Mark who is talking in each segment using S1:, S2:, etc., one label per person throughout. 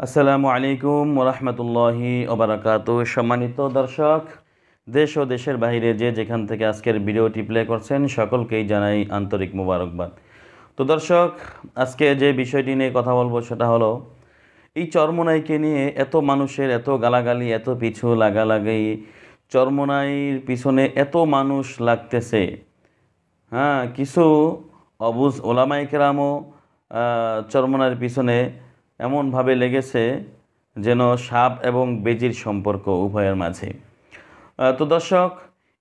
S1: আসসালামু আলাইকুম ওরহমতুল্লাহি ওবারাকাতু। সম্মানিত দর্শক, দেশ ও দেশের বাইরে যে যেখান থেকে আজকের ভিডিওটি প্লে করছেন সকলকেই জানাই আন্তরিক মোবারকবাদ। তো দর্শক, আজকে যে বিষয়টি নিয়ে কথা বলবো সেটা হলো এই চরমোনাইকে নিয়ে এত মানুষের এত গালাগালি, এত পিছু লাগালাগি, চরমোনাইর পিছনে এত মানুষ লাগতেছে। কিছু অবুঝ ওলামায়ে কেরামও চরমোনাইয়ের পিছনে এমনভাবে লেগেছে যেন সাপ এবং বেজির সম্পর্ক উভয়ের মাঝে। তো দর্শক,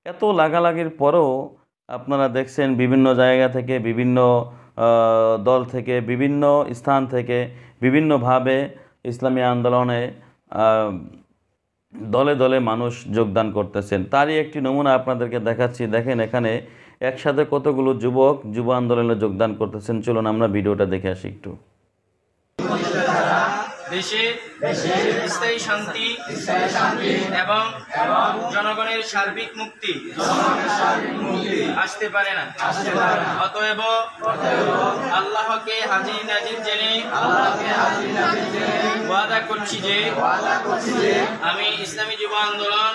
S1: এত লাগালাগির পরও আপনারা দেখছেন বিভিন্ন জায়গা থেকে, বিভিন্ন দল থেকে, বিভিন্ন স্থান থেকে বিভিন্নভাবে ইসলামী আন্দোলনে দলে দলে মানুষ যোগদান করতেছেন। তারই একটি নমুনা আপনাদেরকে দেখাচ্ছি। দেখেন এখানে একসাথে কতগুলো যুবক যুব আন্দোলনে যোগদান করতেছেন। চলুন আমরা ভিডিওটা দেখে আসি একটু।
S2: দেশে স্থায়ী শান্তি এবং জনগণের সার্বিক মুক্তি আসতে পারে না। অতএব আল্লাহকে হাজির নাজির জেনে ওয়াদা করছি যে আমি ইসলামী যুব আন্দোলন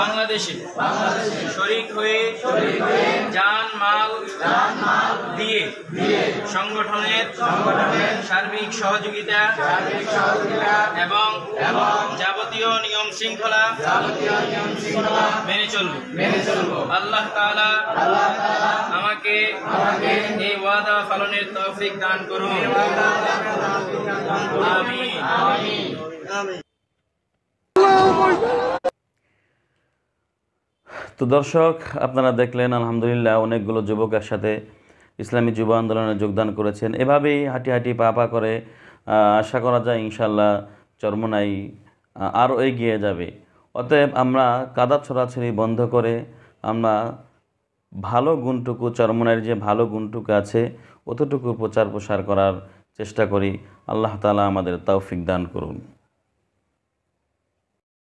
S2: বাংলাদেশে শরীক হয়ে জান মাল দিয়ে সংগঠনের সার্বিক সহযোগিতা এবং যাবতীয় নিয়ম শৃঙ্খলা মেনে চলব। আল্লাহ তাআলা আমাকে এই ওয়াদা পালনের তৌফিক দান করুন। আমিন।
S1: তো দর্শক, আপনারা দেখলেন আলহামদুলিল্লাহ অনেকগুলো যুবক একসাথে ইসলামী যুব আন্দোলনে যোগদান করেছেন। এভাবেই হাঁটি হাঁটি পা পা করে আশা করা যায় ইনশাল্লাহ চরমোনাই আরও এগিয়ে যাবে। অতএব আমরা কাদা ছড়াছড়ি বন্ধ করে আমরা ভালো গুণটুকু, চরমোনাইয়ের যে ভালো গুণটুকু আছে অতটুকু প্রচার প্রসার করার চেষ্টা করি। আল্লাহ তাআলা আমাদের তৌফিক দান করুন।